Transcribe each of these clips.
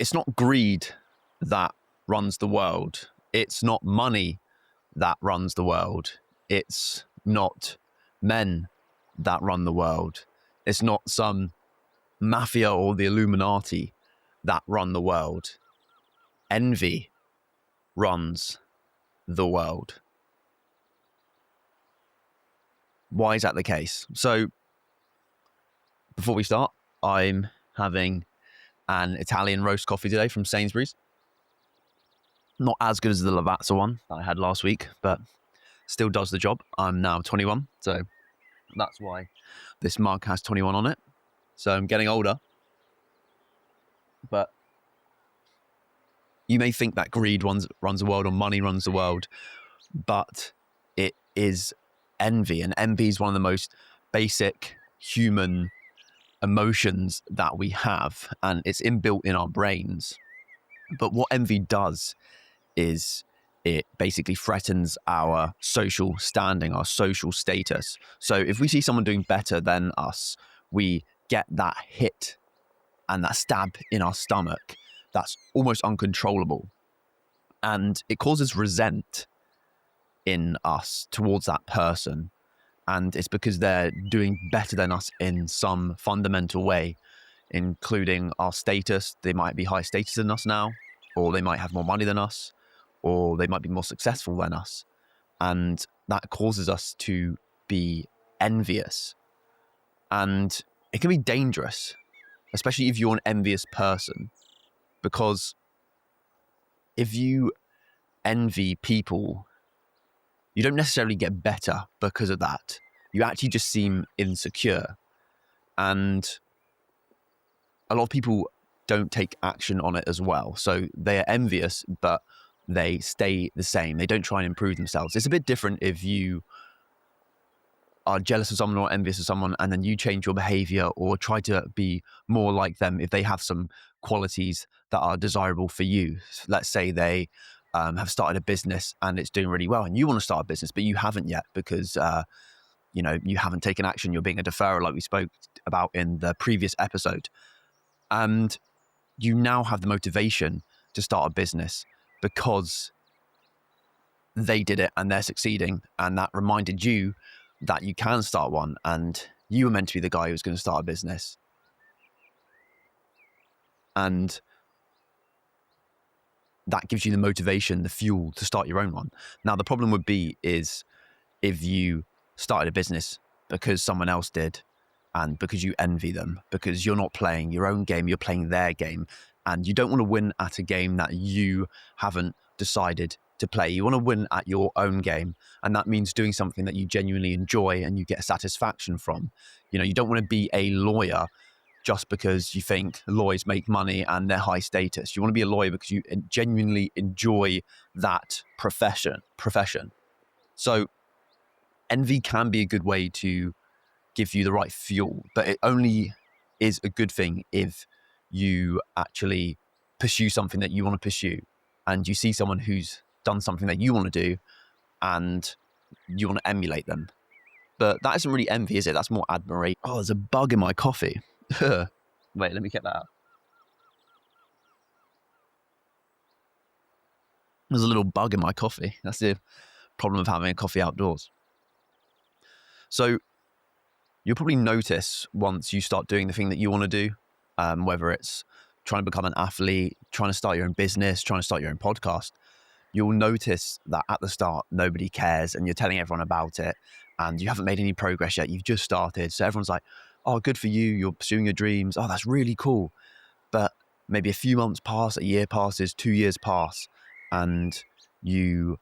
it's not greed that runs the world. It's not money that runs the world. It's not men that run the world. It's not some mafia or the Illuminati that run the world. Envy runs the world. Why is that the case? So, before we start, I'm having an Italian roast coffee today from Sainsbury's. Not as good as the Lavazza one that I had last week, but still does the job. I'm now 21, so that's why this mug has 21 on it. So I'm getting older. But you may think that greed runs the world or money runs the world, but it is envy. And envy is one of the most basic human emotions that we have, and it's inbuilt in our brains. But what envy does is it basically threatens our social standing, our social status. So if we see someone doing better than us, we get that hit and that stab in our stomach that's almost uncontrollable. And it causes resent in us towards that person. And it's because they're doing better than us in some fundamental way, including our status. They might be higher status than us now, or they might have more money than us, or they might be more successful than us. And that causes us to be envious. And it can be dangerous, especially if you're an envious person, because if you envy people, you don't necessarily get better because of that. You actually just seem insecure. And a lot of people don't take action on it as well. So they are envious, but they stay the same. They don't try and improve themselves. It's a bit different if you are jealous of someone or envious of someone and then you change your behavior or try to be more like them if they have some qualities that are desirable for you. So let's say they have started a business and it's doing really well and you want to start a business, but you haven't yet because you haven't taken action. You're being a deferrer, like we spoke about in the previous episode. And you now have the motivation to start a business because they did it and they're succeeding. And that reminded you that you can start one, and you were meant to be the guy who was going to start a business. And that gives you the motivation, the fuel to start your own one. Now, the problem would be is if you started a business because someone else did and because you envy them, because you're not playing your own game, you're playing their game, and you don't want to win at a game that you haven't decided to play. You want to win at your own game, and that means doing something that you genuinely enjoy and you get satisfaction from. You don't want to be a lawyer just because you think lawyers make money and they're high status. You want to be a lawyer because you genuinely enjoy that profession. So envy can be a good way to give you the right fuel, but it only is a good thing if you actually pursue something that you want to pursue and you see someone who's done something that you want to do and you want to emulate them. But that isn't really envy, is it? That's more admiration. Oh, there's a bug in my coffee. Wait, let me get that out. There's a little bug in my coffee. That's the problem of having a coffee outdoors. So you'll probably notice once you start doing the thing that you want to do, whether it's trying to become an athlete, trying to start your own business, trying to start your own podcast, you'll notice that at the start, nobody cares and you're telling everyone about it and you haven't made any progress yet. You've just started. So everyone's like, oh, good for you. You're pursuing your dreams. Oh, that's really cool. But maybe a few months pass, a year passes, 2 years pass, and you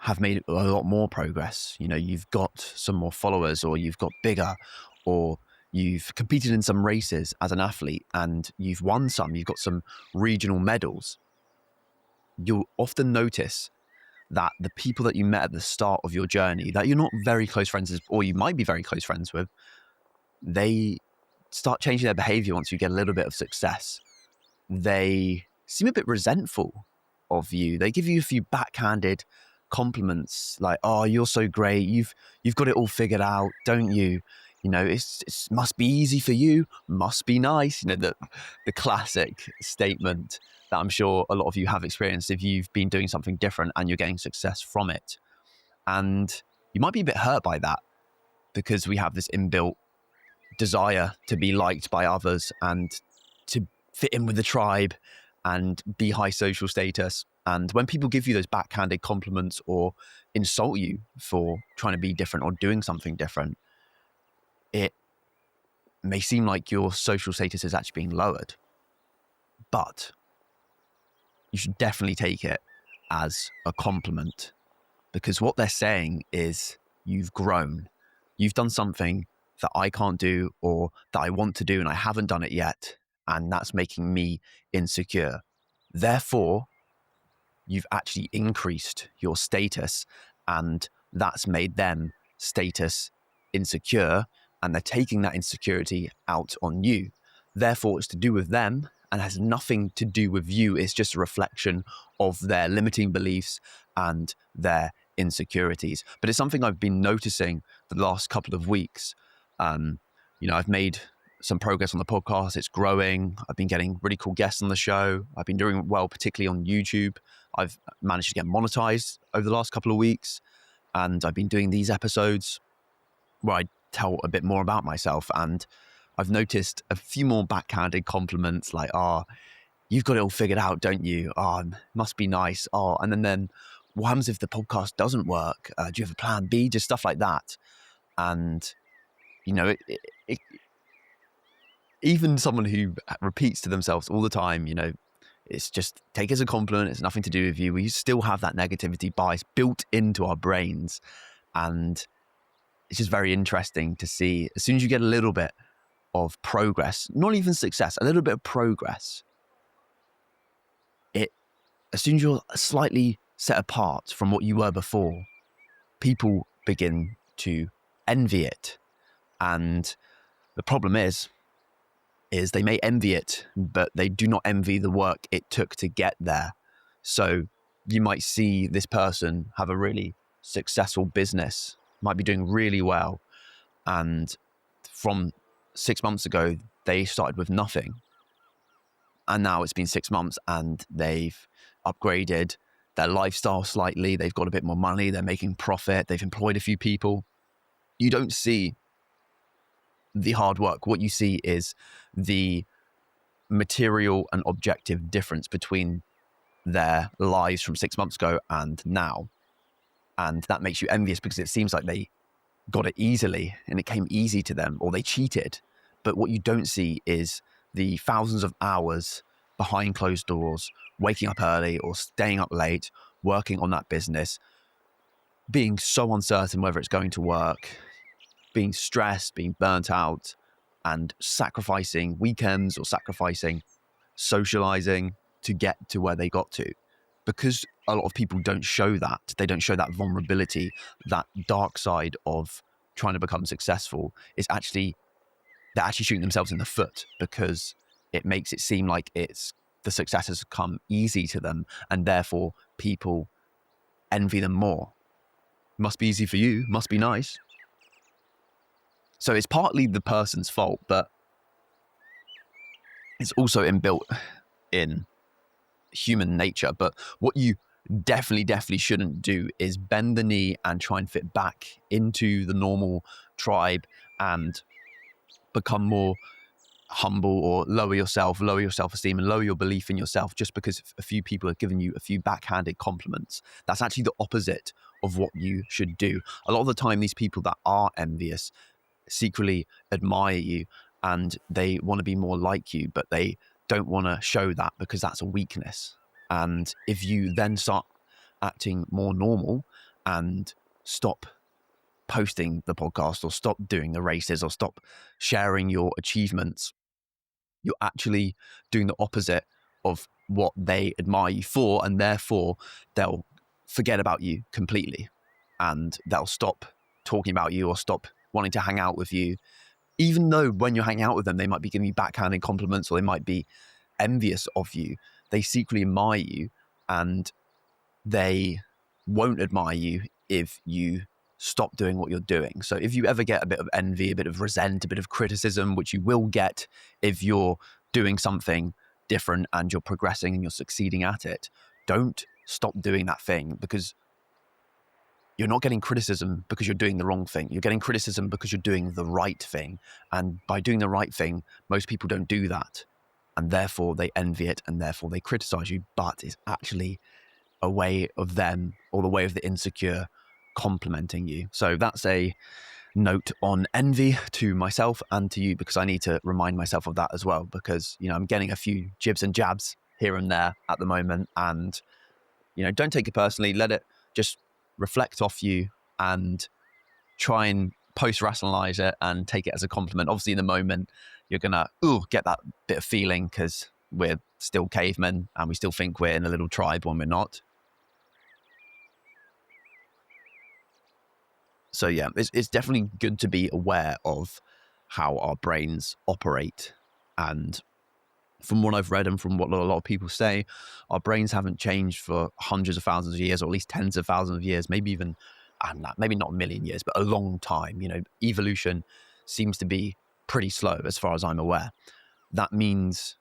have made a lot more progress. You've got some more followers, or you've got bigger, or you've competed in some races as an athlete and you've won some, you've got some regional medals. You'll often notice that the people that you met at the start of your journey that you're not very close friends with, or you might be very close friends with, they start changing their behavior once you get a little bit of success. They seem a bit resentful of you. They give you a few backhanded compliments like, oh, you're so great. You've got it all figured out, don't you? It must be easy for you, must be nice. The classic statement that I'm sure a lot of you have experienced if you've been doing something different and you're getting success from it. And you might be a bit hurt by that because we have this inbuilt desire to be liked by others and to fit in with the tribe and be high social status. And when people give you those backhanded compliments or insult you for trying to be different or doing something different, it may seem like your social status is actually being lowered. But you should definitely take it as a compliment, because what they're saying is you've grown. You've done something that I can't do or that I want to do and I haven't done it yet. And that's making me insecure. Therefore, you've actually increased your status and that's made them status insecure, and they're taking that insecurity out on you. Therefore, it's to do with them and has nothing to do with you. It's just a reflection of their limiting beliefs and their insecurities. But it's something I've been noticing for the last couple of weeks. I've made some progress on the podcast. It's growing. I've been getting really cool guests on the show. I've been doing well, particularly on YouTube. I've managed to get monetized over the last couple of weeks. And I've been doing these episodes where I tell a bit more about myself. And I've noticed a few more backhanded compliments like, you've got it all figured out, don't you? Must be nice. And then what happens if the podcast doesn't work? Do you have a plan B? Just stuff like that. And, even someone who repeats to themselves all the time, it's just take it as a compliment. It's nothing to do with you. We still have that negativity bias built into our brains. And it's just very interesting to see as soon as you get a little bit of progress, not even success, a little bit of progress, as soon as you're slightly set apart from what you were before, people begin to envy it. And the problem is they may envy it, but they do not envy the work it took to get there. So you might see this person have a really successful business, might be doing really well. And from 6 months ago, they started with nothing. And now it's been 6 months and they've upgraded their lifestyle slightly. They've got a bit more money. They're making profit. They've employed a few people. You don't see the hard work. What you see is the material and objective difference between their lives from 6 months ago and now. And that makes you envious because it seems like they got it easily and it came easy to them, or they cheated. But what you don't see is the thousands of hours behind closed doors, waking up early or staying up late, working on that business, being so uncertain whether it's going to work, being stressed, being burnt out, and sacrificing weekends or sacrificing socializing to get to where they got to. Because a lot of people don't show that. They don't show that vulnerability, that dark side of trying to become successful. They're actually shooting themselves in the foot because it makes it seem like the success has come easy to them, and therefore people envy them more. Must be easy for you, must be nice. So it's partly the person's fault, but it's also inbuilt in human nature. But what you definitely shouldn't do is bend the knee and try and fit back into the normal tribe and become more humble or lower your self-esteem and lower your belief in yourself just because a few people have given you a few backhanded compliments. That's actually the opposite of what you should do. A lot of the time, these people that are envious secretly admire you and they want to be more like you, but they don't want to show that because that's a weakness. And if you then start acting more normal and stop posting the podcast or stop doing the races or stop sharing your achievements, you're actually doing the opposite of what they admire you for, and therefore they'll forget about you completely and they'll stop talking about you or stop wanting to hang out with you, even though when you're hanging out with them they might be giving you backhanded compliments or they might be envious of you. They secretly admire you, and they won't admire you if you stop doing what you're doing. So if you ever get a bit of envy, a bit of resent, a bit of criticism, which you will get if you're doing something different and you're progressing and you're succeeding at it, don't stop doing that thing, because you're not getting criticism because you're doing the wrong thing. You're getting criticism because you're doing the right thing. And by doing the right thing, most people don't do that. And therefore they envy it, and therefore they criticize you. But it's actually a way of them, or the way of the insecure, complimenting you. So that's a note on envy to myself and to you, because I need to remind myself of that as well, because, you know, I'm getting a few jibs and jabs here and there at the moment. And, you know, don't take it personally. Let it just reflect off you and try and post-rationalize it and take it as a compliment. Obviously, in the moment, you're going to get that bit of feeling because we're still cavemen and we still think we're in a little tribe when we're not. So yeah, it's definitely good to be aware of how our brains operate. And from what I've read and from what a lot of people say, our brains haven't changed for hundreds of thousands of years, or at least tens of thousands of years, maybe even, I don't know, maybe not a million years, but a long time. You know, evolution seems to be pretty slow as far as I'm aware. That means,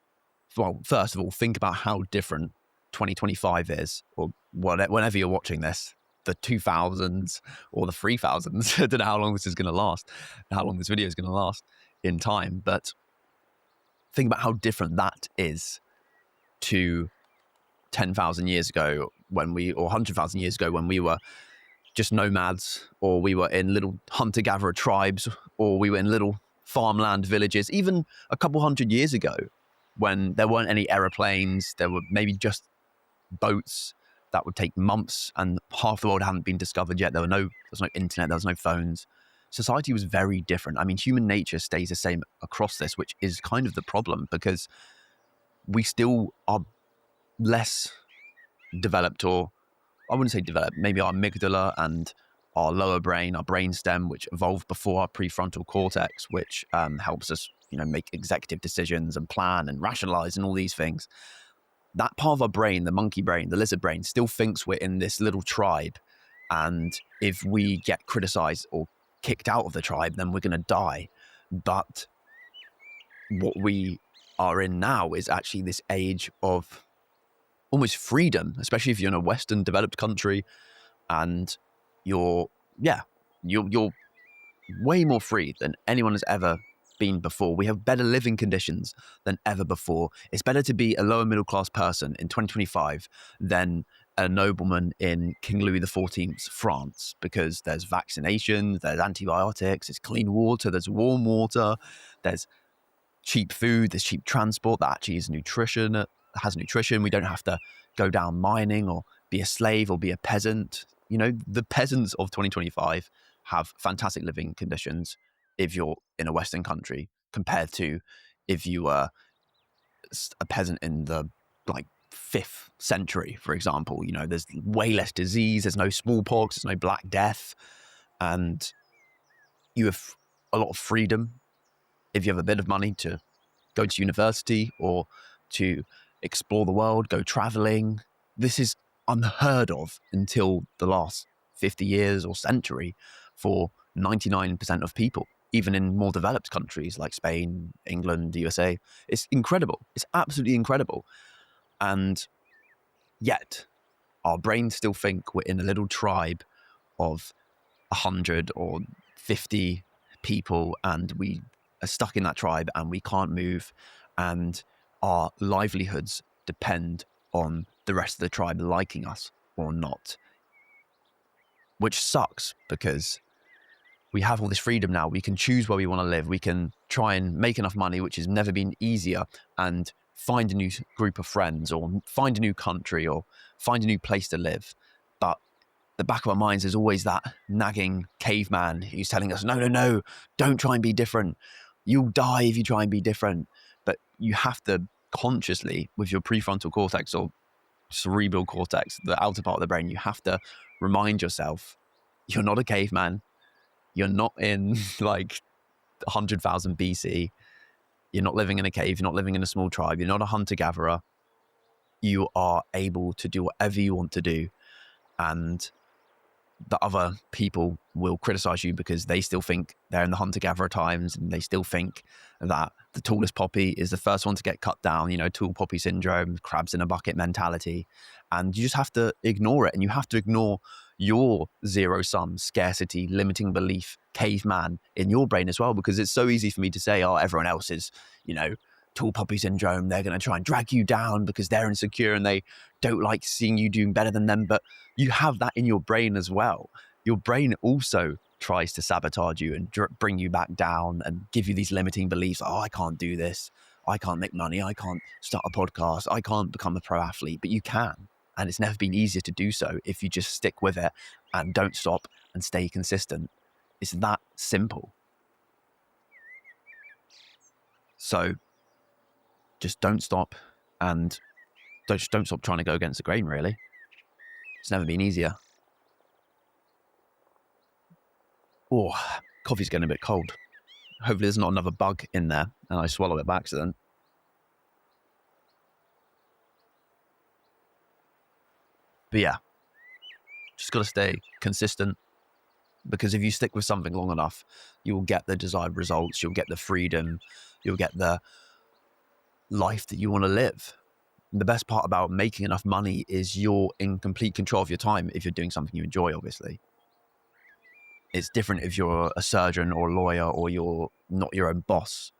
well, first of all, think about how different 2025 is, or whenever you're watching this, the 2000s or the 3000s. I don't know how long this is going to last, how long this video is going to last in time, but think about how different that is to 10,000 years ago or 100,000 years ago, when we were just nomads, or we were in little hunter-gatherer tribes, or we were in little farmland villages, even a couple hundred years ago when there weren't any aeroplanes, there were maybe just boats that would take months, and half the world hadn't been discovered yet. There was no internet, there was no phones. Society was very different. I mean, human nature stays the same across this, which is kind of the problem, because we still are less developed, or I wouldn't say developed, maybe our amygdala and our lower brain, our brainstem, which evolved before our prefrontal cortex, which helps us, you know, make executive decisions and plan and rationalize and all these things. That part of our brain, the monkey brain, the lizard brain, still thinks we're in this little tribe. And if we get criticized or kicked out of the tribe, then we're going to die. But what we are in now is actually this age of almost freedom, especially if you're in a Western developed country, and you're way more free than anyone has ever been before. We have better living conditions than ever before. It's better to be a lower middle class person in 2025 than a nobleman in King Louis XIV's France, because there's vaccinations, there's antibiotics, there's clean water, there's warm water, there's cheap food, there's cheap transport that actually has nutrition. We don't have to go down mining or be a slave or be a peasant. You know, the peasants of 2025 have fantastic living conditions if you're in a Western country, compared to if you were a peasant in the 5th century, for example. You know, there's way less disease, there's no smallpox, there's no Black Death, and you have a lot of freedom if you have a bit of money to go to university or to explore the world, go traveling. This is unheard of until the last 50 years or century for 99% of people, even in more developed countries like Spain, England, the USA. It's incredible. It's absolutely incredible. And yet our brains still think we're in a little tribe of 100 or 50 people, and we are stuck in that tribe and we can't move, and our livelihoods depend on the rest of the tribe liking us or not, which sucks, because we have all this freedom now. We can choose where we want to live. We can try and make enough money, which has never been easier, and find a new group of friends, or find a new country, or find a new place to live. But the back of our minds is always that nagging caveman who's telling us, no, don't try and be different. You'll die if you try and be different. But you have to consciously, with your prefrontal cortex or cerebral cortex, the outer part of the brain, you have to remind yourself, you're not a caveman. You're not in 100,000 BC. You're not living in a cave. You're not living in a small tribe. You're not a hunter-gatherer. You are able to do whatever you want to do. And the other people will criticize you because they still think they're in the hunter-gatherer times, and they still think that the tallest poppy is the first one to get cut down, tall poppy syndrome, crabs in a bucket mentality. And you just have to ignore it, and you have to ignore your zero-sum, scarcity, limiting belief, caveman in your brain as well, because it's so easy for me to say, oh, everyone else is, tall poppy syndrome, they're going to try and drag you down because they're insecure and they don't like seeing you doing better than them. But you have that in your brain as well. Your brain also tries to sabotage you and bring you back down and give you these limiting beliefs. Oh, I can't do this. I can't make money. I can't start a podcast. I can't become a pro athlete. But you can. And it's never been easier to do so if you just stick with it and don't stop and stay consistent. It's that simple. So just don't stop, and don't stop trying to go against the grain, really. It's never been easier. Oh, coffee's getting a bit cold. Hopefully there's not another bug in there and I swallow it by accident. But yeah, just got to stay consistent, because if you stick with something long enough, you will get the desired results, you'll get the freedom, you'll get the life that you want to live. And the best part about making enough money is you're in complete control of your time if you're doing something you enjoy, obviously. It's different if you're a surgeon or a lawyer or you're not your own boss,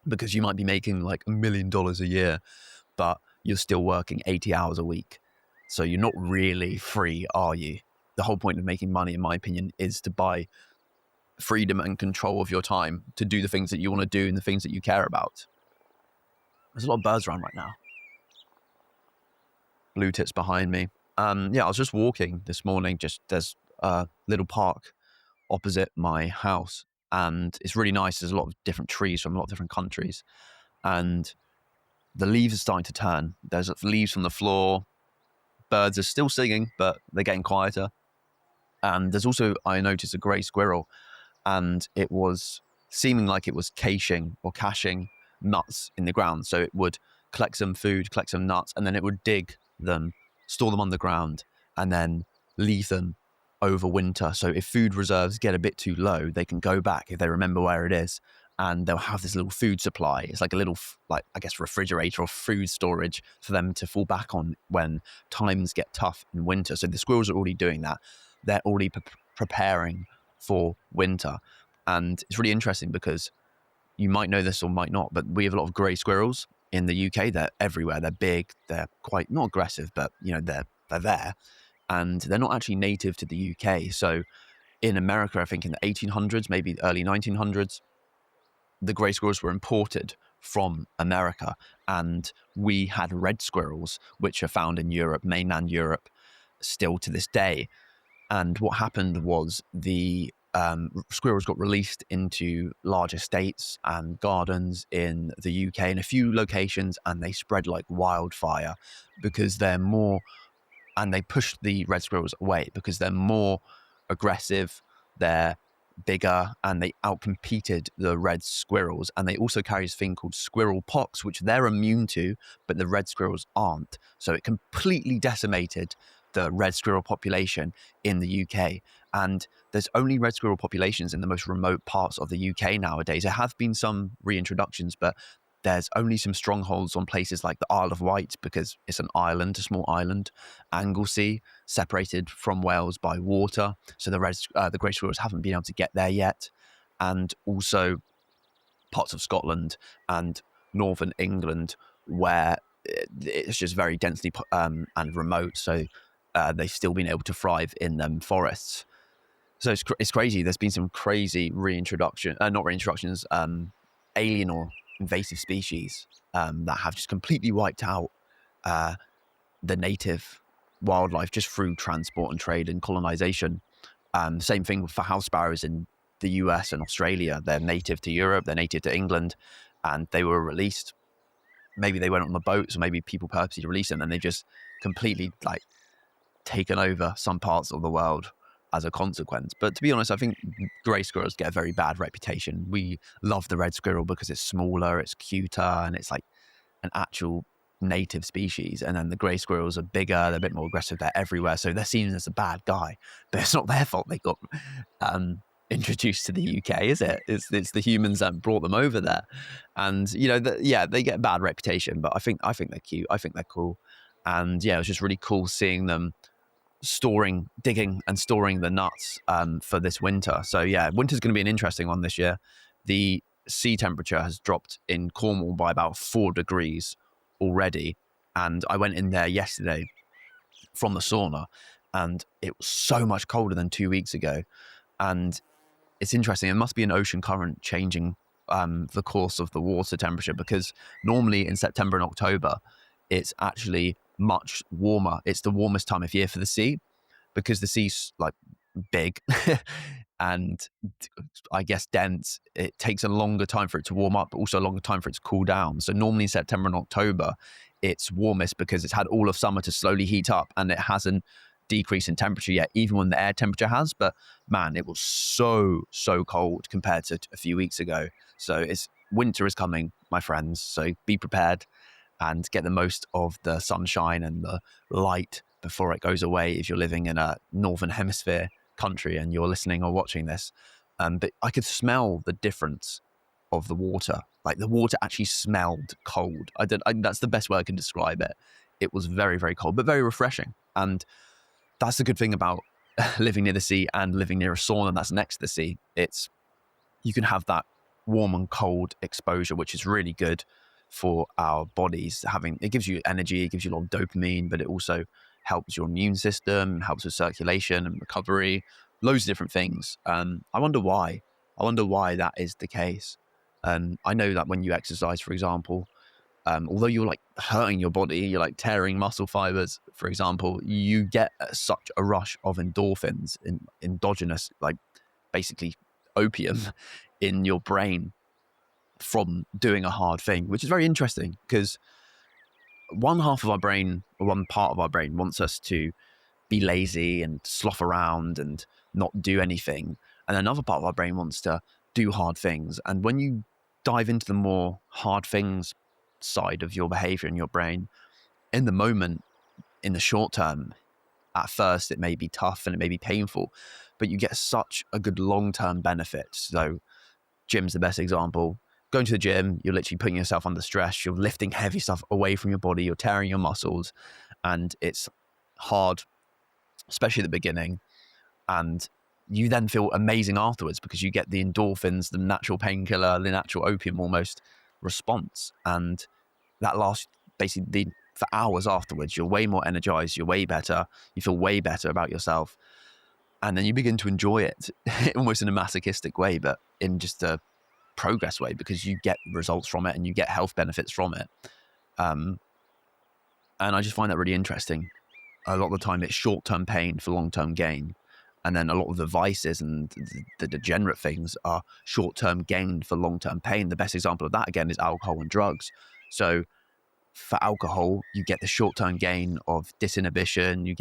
because you might be making like $1 million a year, but you're still working 80 hours a week. So you're not really free, are you? The whole point of making money, in my opinion, is to buy freedom and control of your time to do the things that you want to do and the things that you care about. There's a lot of birds around right now. Blue tits behind me. I was just walking this morning. There's a little park opposite my house, and it's really nice. There's a lot of different trees from a lot of different countries, and the leaves are starting to turn. There's leaves from the floor. Birds are still singing, but they're getting quieter. And there's also, I noticed, a grey squirrel, and it was seeming like it was caching nuts in the ground. So it would collect some food, collect some nuts, and then it would dig them, store them underground, and then leave them over winter. So if food reserves get a bit too low, they can go back if they remember where it is, and they'll have this little food supply. It's like a little, refrigerator or food storage for them to fall back on when times get tough in winter. So the squirrels are already doing that. They're already preparing for winter. And it's really interesting because you might know this or might not, but we have a lot of grey squirrels in the UK. They're everywhere. They're big. They're quite, not aggressive, but they're there. And they're not actually native to the UK. So in America, I think in the 1800s, maybe early 1900s, the grey squirrels were imported from America, and we had red squirrels, which are found in Europe, mainland Europe, still to this day. And what happened was the squirrels got released into large estates and gardens in the UK in a few locations, and they spread like wildfire because they're more, and they pushed the red squirrels away because they're more aggressive, they're bigger, and they outcompeted the red squirrels. And they also carry this thing called squirrel pox, which they're immune to, but the red squirrels aren't. So it completely decimated the red squirrel population in the UK. And there's only red squirrel populations in the most remote parts of the UK nowadays. There have been some reintroductions, but there's only some strongholds on places like the Isle of Wight, because it's an island, a small island. Anglesey, separated from Wales by water. So the grey squirrels haven't been able to get there yet. And also parts of Scotland and northern England, where it's just very densely and remote. So they've still been able to thrive in them forests. So it's crazy. There's been some crazy alien or invasive species that have just completely wiped out the native wildlife just through transport and trade and colonization. Same thing for house sparrows in the US and Australia. They're native to Europe, they're native to England, and they were released. Maybe they went on the boats, or maybe people purposely released them, and they just completely taken over some parts of the world as a consequence. But to be honest, I think grey squirrels get a very bad reputation. We love the red squirrel because it's smaller, it's cuter, and it's like an actual native species, and then the grey squirrels are bigger, they're a bit more aggressive, they're everywhere, so they're seen as a bad guy, but it's not their fault they got introduced to the UK, is it? It's the humans that brought them over there, and they get a bad reputation, but I think they're cute, I think they're cool, and yeah, it was just really cool seeing them digging and storing the nuts for this winter. So yeah, winter's going to be an interesting one this year. The sea temperature has dropped in Cornwall by about 4 degrees already, and I went in there yesterday from the sauna, and it was so much colder than 2 weeks ago. And it's interesting, it must be an ocean current changing the course of the water temperature, because normally in September and October it's actually much warmer. It's the warmest time of year for the sea, because the sea's like big and I guess dense. It takes a longer time for it to warm up, but also a longer time for it to cool down. So normally in September and October it's warmest because it's had all of summer to slowly heat up, and it hasn't decreased in temperature yet, even when the air temperature has. But man, it was so cold compared to a few weeks ago. So winter is coming, my friends, so be prepared and get the most of the sunshine and the light before it goes away if you're living in a northern hemisphere country and you're listening or watching this. But I could smell the difference of the water. Like, the water actually smelled cold. That's the best way I can describe it. It was very, very cold, but very refreshing. And that's the good thing about living near the sea and living near a sauna that's next to the sea. You can have that warm and cold exposure, which is really good for our bodies. It gives you energy, it gives you a lot of dopamine, but it also helps your immune system, helps with circulation and recovery, loads of different things. I wonder why that is the case. I know that when you exercise, for example, although you're like hurting your body, you're like tearing muscle fibers, for example, you get such a rush of endorphins, endogenous, like basically opium in your brain from doing a hard thing, which is very interesting, because one part of our brain wants us to be lazy and slough around and not do anything, and another part of our brain wants to do hard things. And when you dive into the more hard things side of your behavior in your brain, in the moment, in the short term, at first it may be tough and it may be painful, but you get such a good long-term benefit. So gym's the best example. Going to the gym, you're literally putting yourself under stress, you're lifting heavy stuff away from your body, you're tearing your muscles, and it's hard, especially at the beginning. And you then feel amazing afterwards, because you get the endorphins, the natural painkiller, the natural opium almost response. And that lasts basically for hours afterwards. You're way more energized, you're way better, you feel way better about yourself. And then you begin to enjoy it almost in a masochistic way, but in just a progress way, because you get results from it and you get health benefits from it. And I just find that really interesting. A lot of the time it's short-term pain for long-term gain. And then a lot of the vices and the degenerate things are short-term gain for long-term pain. The best example of that, again, is alcohol and drugs. So for alcohol, you get the short-term gain of disinhibition. You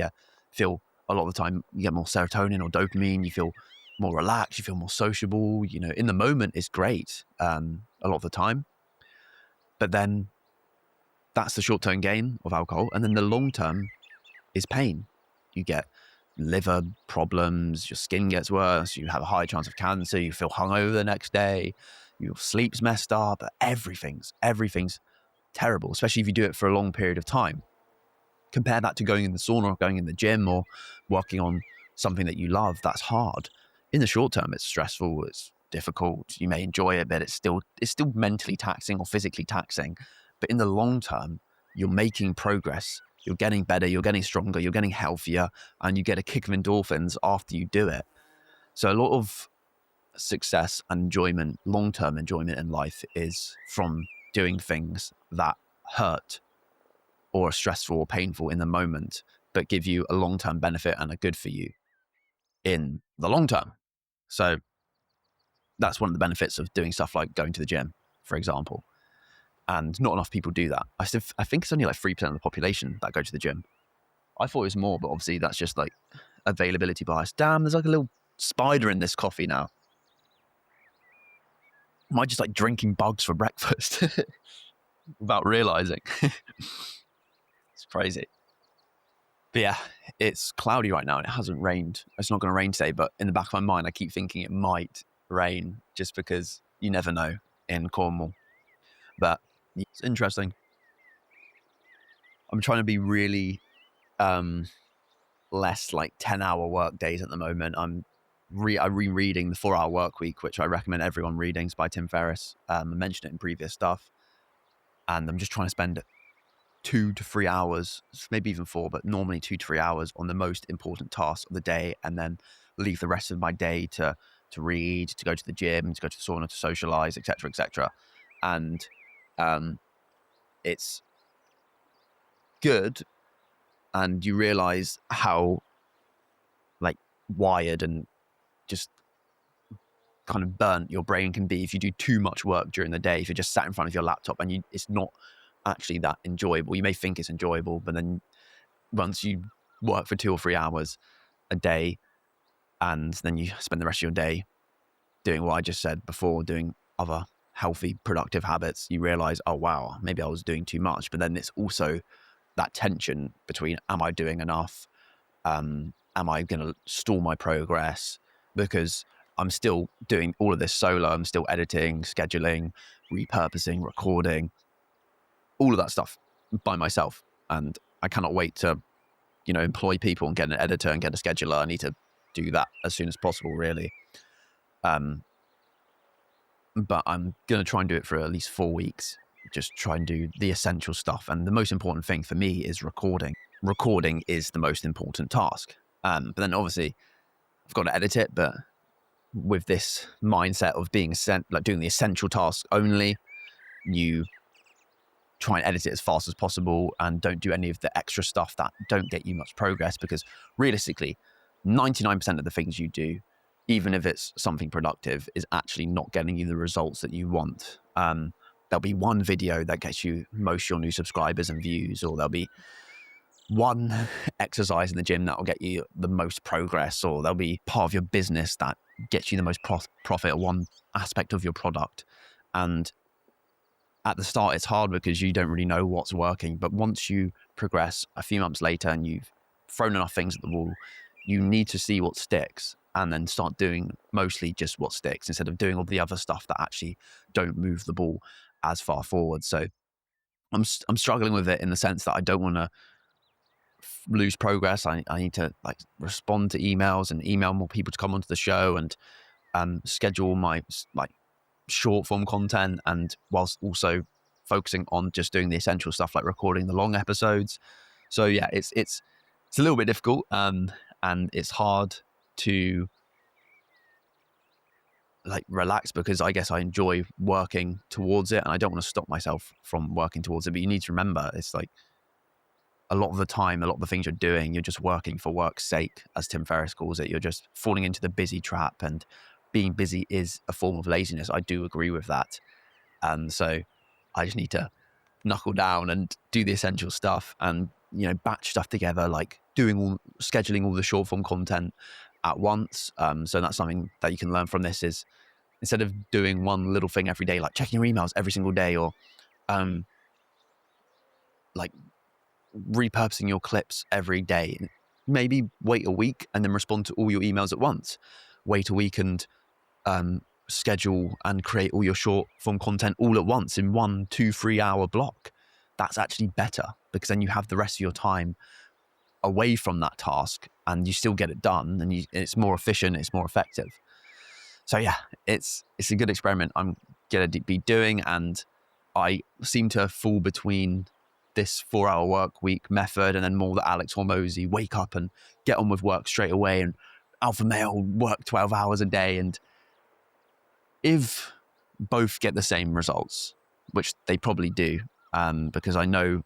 feel a lot of the time, you get more serotonin or dopamine. You feel more relaxed. You feel more sociable. In the moment, it's great a lot of the time. But then that's the short-term gain of alcohol. And then the long-term is pain. You get liver problems, your skin gets worse, you have a high chance of cancer, you feel hungover the next day, your sleep's messed up, everything's terrible, especially if you do it for a long period of time. Compare that to going in the sauna or going in the gym or working on something that you love. That's hard. In the short term, it's stressful, it's difficult, you may enjoy it, but it's still mentally taxing or physically taxing. But in the long term, you're making progress. You're getting better, you're getting stronger, you're getting healthier, and you get a kick of endorphins after you do it. So a lot of success and enjoyment, long-term enjoyment in life, is from doing things that hurt or are stressful or painful in the moment, but give you a long-term benefit and are good for you in the long term. So that's one of the benefits of doing stuff like going to the gym, for example. And not enough people do that. I think it's only like 3% of the population that go to the gym. I thought it was more, but obviously that's just like availability bias. Damn, there's like a little spider in this coffee now. Am I just like drinking bugs for breakfast? without realizing. It's crazy. But yeah, it's cloudy right now and it hasn't rained. It's not going to rain today, but in the back of my mind, I keep thinking it might rain just because you never know in Cornwall. But it's interesting. I'm trying to be really less like 10-hour work days at the moment. I'm rereading The 4-Hour Work Week, which I recommend everyone reading. It's by Tim Ferriss. I mentioned it in previous stuff. And I'm just trying to spend 2 to 3 hours, maybe even 4, but normally 2 to 3 hours on the most important tasks of the day, and then leave the rest of my day to read, to go to the gym, to go to the sauna, to socialize, etc., etc. And it's good, and you realize how like wired and just kind of burnt your brain can be if you do too much work during the day. If you're just sat in front of your laptop and it's not actually that enjoyable. You may think it's enjoyable, but then once you work for 2 or 3 hours a day and then you spend the rest of your day doing what I just said before, doing other healthy, productive habits, you realize, oh, wow, maybe I was doing too much. But then it's also that tension between, am I doing enough? Am I going to stall my progress? Because I'm still doing all of this solo. I'm still editing, scheduling, repurposing, recording, all of that stuff by myself. And I cannot wait to, employ people and get an editor and get a scheduler. I need to do that as soon as possible, really. But I'm going to try and do it for at least 4 weeks. Just try and do the essential stuff. And the most important thing for me is recording. Recording is the most important task. But then obviously I've got to edit it. But with this mindset of being doing the essential task only, you try and edit it as fast as possible and don't do any of the extra stuff that don't get you much progress, because realistically 99% of the things you do, even if it's something productive, is actually not getting you the results that you want. There'll be one video that gets you most of your new subscribers and views, or there'll be one exercise in the gym that will get you the most progress, or there'll be part of your business that gets you the most profit, or one aspect of your product. And at the start, it's hard because you don't really know what's working. But once you progress a few months later and you've thrown enough things at the wall, you need to see what sticks and then start doing mostly just what sticks instead of doing all the other stuff that actually don't move the ball as far forward. So I'm struggling with it in the sense that I don't want to lose progress. I need to respond to emails and email more people to come onto the show and schedule my short form content, and whilst also focusing on just doing the essential stuff like recording the long episodes. So yeah, it's a little bit difficult, and it's hard to relax, because I guess I enjoy working towards it and I don't want to stop myself from working towards it. But you need to remember, it's a lot of the time, a lot of the things you're doing, you're just working for work's sake, as Tim Ferriss calls it. You're just falling into the busy trap, and being busy is a form of laziness. I do agree with that. And so I just need to knuckle down and do the essential stuff and, batch stuff together, like scheduling all the short form content at once. So that's something that you can learn from this, is instead of doing one little thing every day, like checking your emails every single day, or repurposing your clips every day, maybe wait a week and then respond to all your emails at once. Wait a week and schedule and create all your short form content all at once in 1, 2, 3 hour block. That's actually better, because then you have the rest of your time away from that task and you still get it done, and it's more efficient, it's more effective. So yeah, it's a good experiment I'm going to be doing, and I seem to fall between this 4-hour work week method and then more the Alex Hormozy wake up and get on with work straight away, and alpha male work 12 hours a day. And if both get the same results, which they probably do, because I know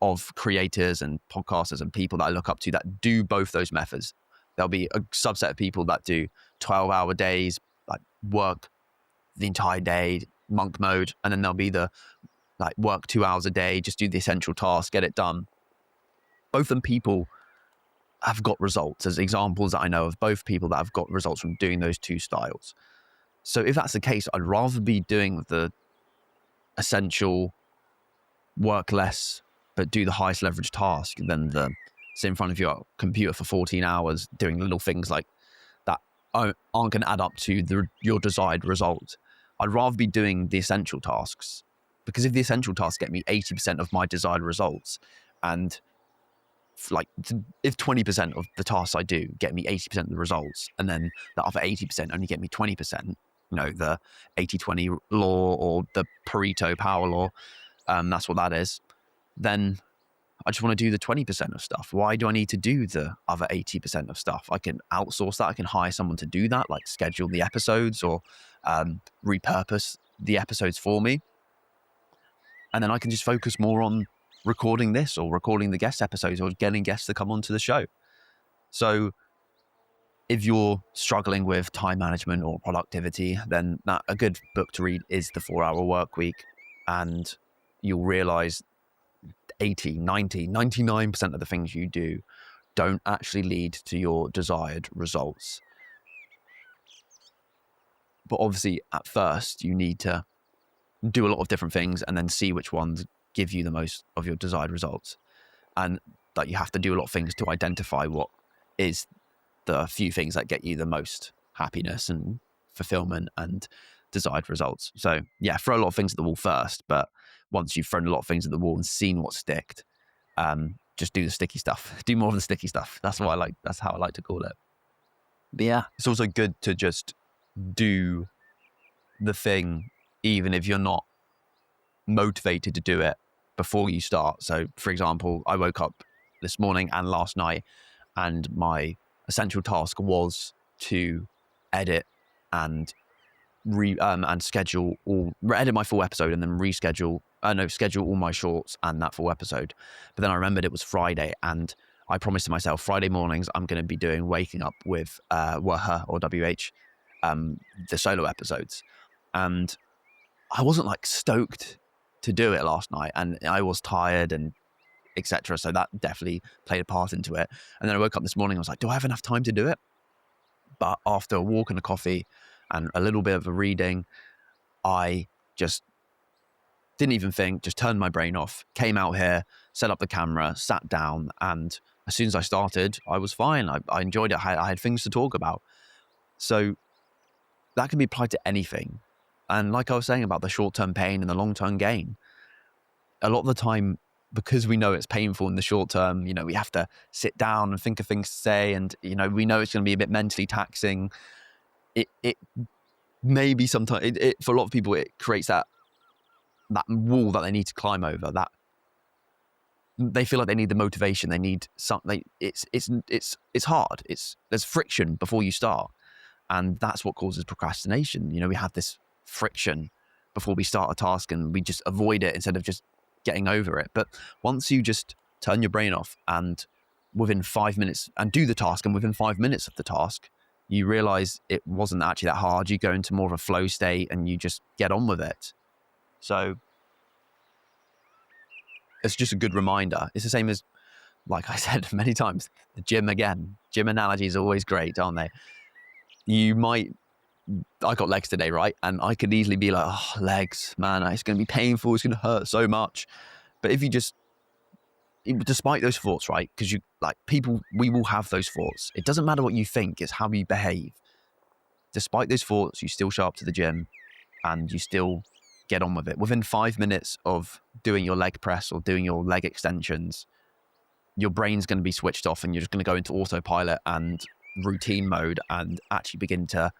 of creators and podcasters and people that I look up to that do both those methods. There'll be a subset of people that do 12-hour days, work the entire day, monk mode, and then there'll be the work 2 hours a day, just do the essential task, get it done. Both of them people have got results. As examples that I know of, both people that have got results from doing those two styles. So if that's the case, I'd rather be doing the essential work less but do the highest leverage task than the sit in front of your computer for 14 hours doing little things like that aren't going to add up to your desired result. I'd rather be doing the essential tasks, because if the essential tasks get me 80% of my desired results, and if 20% of the tasks I do get me 80% of the results, and then the other 80% only get me 20%, the 80-20 law or the Pareto power law, that's what that is, then I just want to do the 20% of stuff. Why do I need to do the other 80% of stuff? I can outsource that. I can hire someone to do that, like schedule the episodes or repurpose the episodes for me. And then I can just focus more on recording this or recording the guest episodes or getting guests to come onto the show. So if you're struggling with time management or productivity, then a good book to read is The 4-Hour Workweek. And you'll realize 80, 90, 99% of the things you do don't actually lead to your desired results. But obviously, at first, you need to do a lot of different things and then see which ones give you the most of your desired results. And that you have to do a lot of things to identify what is the few things that get you the most happiness and fulfillment and desired results. So yeah, throw a lot of things at the wall first, but once you've thrown a lot of things at the wall and seen what sticked, just do the sticky stuff. Do more of the sticky stuff. That's how I like to call it. But yeah, it's also good to just do the thing, even if you're not motivated to do it before you start. So for example, I woke up this morning and last night, and my essential task was to edit and edit my full episode and then schedule all my shorts and that full episode. But then I remembered it was Friday, and I promised to myself Friday mornings I'm going to be doing Waking Up with WH or WH, the solo episodes. And I wasn't like stoked to do it last night, and I was tired and etc. So that definitely played a part into it. And then I woke up this morning, I was like, do I have enough time to do it? But after a walk and a coffee and a little bit of a reading, I just didn't even think, just turned my brain off, came out here, set up the camera, sat down, and as soon as I started, I was fine. I enjoyed it. I had things to talk about. So that can be applied to anything. And like I was saying about the short-term pain and the long-term gain, a lot of the time, because we know it's painful in the short term, we have to sit down and think of things to say, and we know it's going to be a bit mentally taxing. It maybe sometimes for a lot of people it creates that wall that they need to climb over. That they feel like they need the motivation. They need something. It's hard. There's friction before you start, and that's what causes procrastination. We have this friction before we start a task, and we just avoid it instead of just getting over it. But once you just turn your brain off and within 5 minutes and do the task, and within 5 minutes of the task, you realize it wasn't actually that hard. You go into more of a flow state and you just get on with it. So it's just a good reminder. It's the same as, like I said many times, the gym again. Gym analogies are always great, aren't they? I got legs today, right? And I could easily be like, oh, legs, man, it's going to be painful. It's going to hurt so much. But if you despite those thoughts, right? Because we will have those thoughts. It doesn't matter what you think, it's how you behave. Despite those thoughts, you still show up to the gym and you still get on with it. Within 5 minutes of doing your leg press or doing your leg extensions, your brain's going to be switched off and you're just going to go into autopilot and routine mode and actually begin to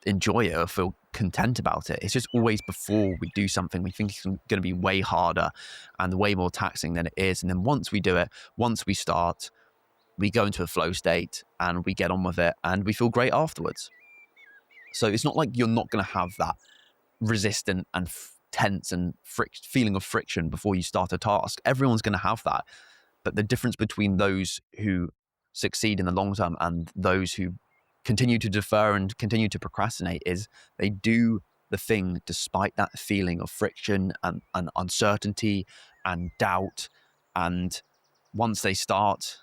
enjoy it or feel content about it. It's just always before we do something, we think it's going to be way harder and way more taxing than it is. And then once we do it, once we start, we go into a flow state and we get on with it and we feel great afterwards. So it's not like you're not going to have that resistant and tense and feeling of friction before you start a task. Everyone's going to have that. But the difference between those who succeed in the long term and those who continue to defer and continue to procrastinate is they do the thing despite that feeling of friction and uncertainty and doubt. And once they start,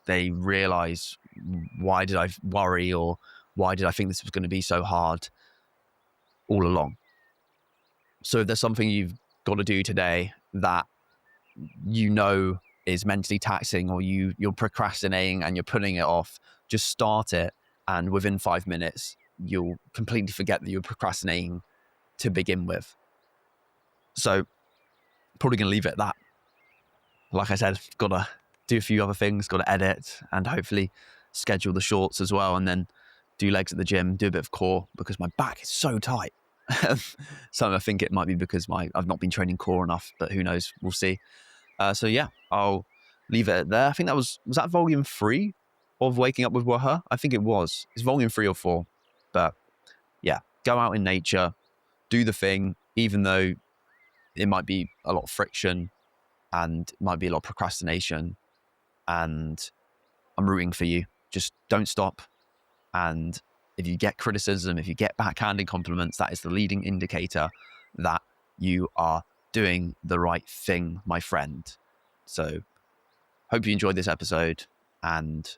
they realize, why did I worry, or why did I think this was going to be so hard all along? So if there's something you've got to do today that is mentally taxing, or you're procrastinating and you're putting it off, just start it. And within 5 minutes, you'll completely forget that you're procrastinating to begin with. So probably going to leave it at that. Like I said, got to do a few other things, got to edit and hopefully schedule the shorts as well. And then do legs at the gym, do a bit of core because my back is so tight. So I think it might be because I've not been training core enough, but who knows? We'll see. So yeah, I'll leave it there. I think was that volume 3 of Waking Up with Waha? I think it was. It's volume 3 or 4. But yeah, go out in nature, do the thing, even though it might be a lot of friction and it might be a lot of procrastination. And I'm rooting for you. Just don't stop. And if you get criticism, if you get backhanded compliments, that is the leading indicator that you are doing the right thing, my friend. So hope you enjoyed this episode, and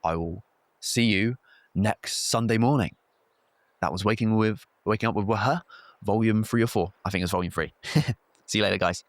I will see you next Sunday morning. That was Waking Up with Waha, volume 3 or 4. I think it's volume 3. See you later, guys.